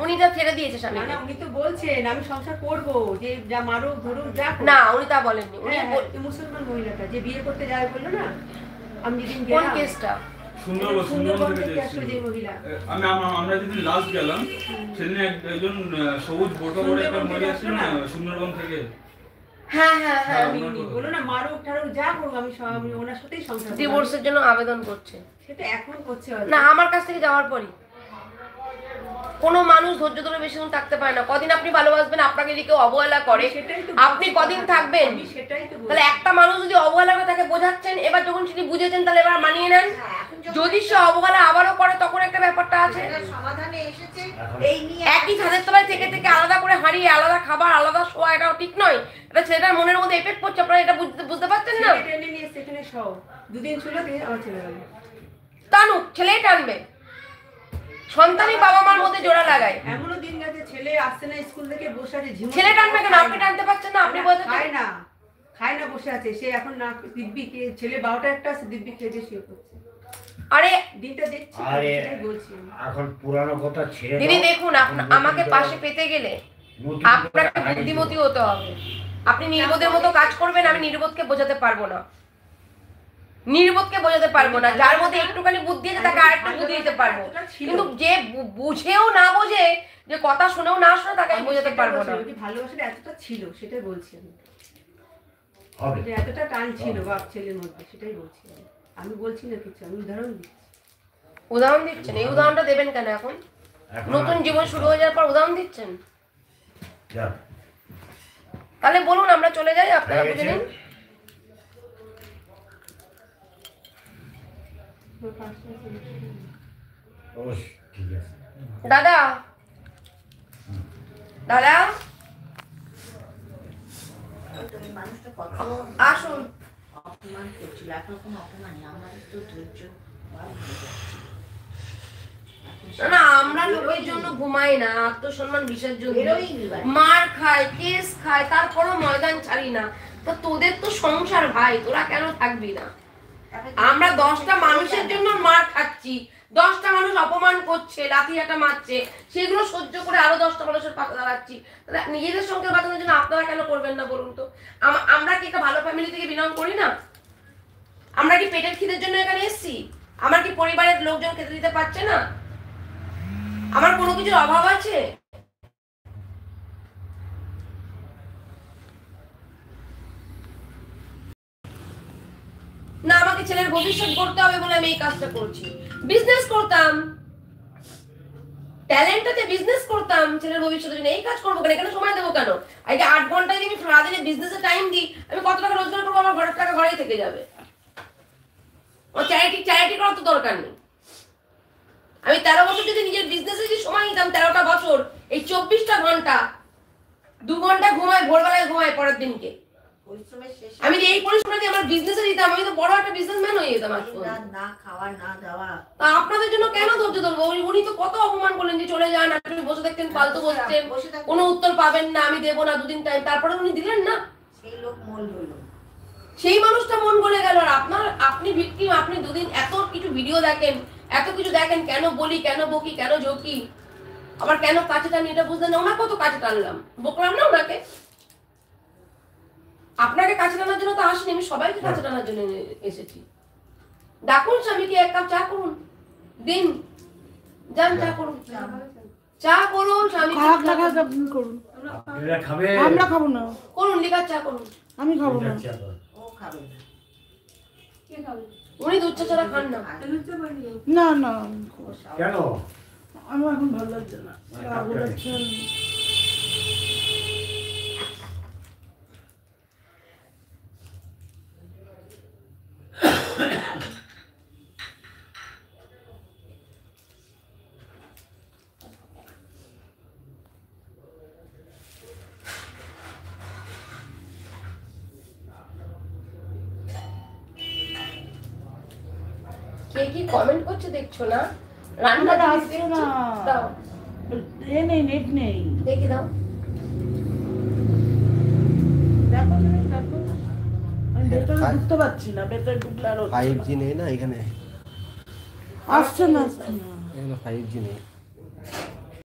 উনি তো ছেড়ে দিয়েছে স্বামী। না উনি তো বলছেন আমি সংসার করব, যে যা মারো ধরো যা। না উনি তা বলেননি। উনি মুসলমান মহিলাটা যে বিয়ে করতে যায় বললো না, আমি যেদিন কোন কেসটা? সুন্দরবন থেকে যে মহিলা, আমরা যেদিন লাস্ট গেলাম সেদিন একজন সবুজ বোটা করে একটা মহিলা ছিল না সুন্দরবন থেকে। হ্যাঁ হ্যাঁ হ্যাঁ বলো না মারো ঠারো যা করবো, আমি ওনার সাথেই সংসার। ডিভোর্সের জন্য আবেদন করছে। সেটা এখন করছে না আমার কাছ থেকে যাওয়ার পরই। কোনো মানুষ ধৈর্য ধরে বেশিক্ষণ থাকতে পারে না। কদিন আপনি ভালোবাসবেন, আপনাকে যদি কেউ অবহেলা করে আপনি কদিন থাকবেন? তাহলে একটা মানুষ যদি অবহেলা করে তাকে বোঝাচ্ছেন, এবার যখন তিনি বুঝেছেন তাহলে এবার মানিয়ে নেন। যদি সে অবহেলা আবারও করে তখন একটা ব্যাপারটা আছে। একই ছাদের তলায় থেকে থেকে আলাদা করে হারিয়ে আলাদা খাবার আলাদা শোয়া, এটাও ঠিক নয়। এটা ছেলেটার মনের মধ্যে এফেক্ট করছে, আপনারা এটা বুঝতে পারছেন না? দুদিন ছিল আমার ছেলে গেল, টানুক, ছেলেই টানবে। সন্তানই বাবা মার মধ্যে জোড়া লাগায়। এমনও দিন গেছে ছেলে আসছে না স্কুল থেকে, বসে আছে ঝিমুনি। ছেলে টানবে কেন? আপনি টানতে পারছেন না? আপনি বলতে খায় না বসে আছে সে এখন না। দিব্যি কে ছেলে 12টা একটা আছে, দিব্যি খেয়ে দিয়ে শুয়ে পড়ছে। আরে দিনটা দেখছি, আরে বলছি এখন পুরানো কথা ছেড়ে দিদি দেখুন, আমাকে পাশে পেতে গেলে আপনাকে বুদ্ধিমতী হতে হবে। আপনি নির্বোধের মতো কাজ করবেন, আমি নির্বোধকে বোঝাতে পারবো না। যার মধ্যে একটুখানি বুদ্ধি আছে তাকে আরেকটু বুদ্ধি দিতে পারবো, কিন্তু যে বুঝেও না বোঝে, যে কথা শুনেও না শুনে, তাকে আমি বোঝাতে পারবো না। ভালোবাসাটা এতটা ছিল সেটাই বলছি আমি, এতটা টান ছিল বাপ ছেলের মধ্যে, সেটাই বলছি আমি বলছি না কিছু, আমি উদাহরণ দিচ্ছেন। এই উদাহরণটা দেবেন কেন? এখন নতুন জীবন শুরু হয়ে যাওয়ার পর উদাহরণ দিচ্ছেন? তাহলে বলুন আমরা চলে যাই, আপনারা বুঝে নিন। দাদা দাদা আসুন। অপমান করছিল, এখন কোনো অপমানই, আমাদের তো ধৈর্য না, আমরা লোকের জন্য ঘুমাই না, আত্মসম্মান বিষয়ের জন্য মার খাই, কেস খাই, তারপরও ময়দান ছাড়ি না। তো তোদের তো সংসার ভাই, তোরা কেন থাকবি না? আমরা 10টা মানুষের জন্য মার খাচ্ছি, 10টা মানুষ অপমান করছে, লাঠিয়াটা মারছে, সেগুলো সহ্য করে আরো 10টা মানুষের পাশে দাঁড়াচ্ছি। নিজেদের সংসার বাঁচানোর জন্য আপনারা কেন করবেন না বলুন তো? আমরা কি একটা ভালো ফ্যামিলি থেকে বিলং করি না? আমরা কি পেটের খিদের জন্য এখানে এসেছি? আমার কি পরিবারের লোকজন খেতে দিতে পারছে না? আমার কোনো কিছুর অভাব আছে? না আমাকে ছেলের ভবিষ্যৎ করতে হবে বলে আমি এই কাজটা করছি। বিজনেস করতাম, ট্যালেন্টটাতে বিজনেস করতাম, ছেলের ভবিষ্যতের জন্য এই কাজ করবো কেন? এখানে সময় দেবো কেন? আগে 8 ঘন্টা যদি আমি সারাদিনে বিজনেসে টাইম দিই, আমি কত টাকা রোজগার করবো? আমার ঘরের টাকা ঘরেই থেকে যাবে। আমার চ্যারিটি করার তো দরকার নেই। আমি 13 বছর যদি নিজের বিজনেসে যদি সময় নিতাম, 13টা বছর, এই 24টা ঘন্টা 2 ঘন্টা ঘুমাই, ভোরবেলায় ঘুমাই পরের দিনকে, আমি এই পরিশ্রম দিয়ে আমার বিজনেসে দিতাম, আমি তো বড় একটা বিজনেসম্যান হয়ে যেতাম। না খাওয়া না দেওয়া, আপনাদের জন্য কেন ধৈর্য ধরবো? উনি তো কত অপমান করলেন যে চলে যান, আপনি বসে থাকতেন, ফালতু বসতেন, কোনো উত্তর পাবেন না, আমি দেবো না 2 দিন টাইম, তারপরে উনি দিলেন না। সেই লোক মন হলো, সেই মানুষটা মন গলে গেল। আর আপনি ভিকটিম, আপনি 2 দিন এত কিছু ভিডিও দেখেন, এত কিছু দেখেন, কেন বলি, কেন বকি, কেন ঝোঁকি, আবার কেন কাছে টানি, এটা বুঝলেন না? ওনাকে তো কাছে টানলাম, বকলাম না ওনাকে? আপনাকে কাছে টানার জন্য তো আসিনি, আমি সবাইকে কাছে টানার জন্য এসেছি। ডাকুন স্বামীকে, 1 কাপ চা করুন, দিন যান, চা করুন, স্বামী করুন। আমরা খাবো না, করুন, লিকার চা করুন। আমি খাবো না। ও খাবে না। কে খাবে? উনি দুধ চা ছাড়া খান না। না না, কেন? আমার এখন ভালো লাগছে না। কে কি কমেন্ট করছে দেখছো না? রান্না আসছে না, দাও, নেই নেট নেই, দেখি দাও। দেখো দেখো, আমি ভেতরে ঢুকতে পারছি না, ভেতরে ঢুকলে আরো 5G নেই না এখানে, আসছে না, এখানে 5G নেই।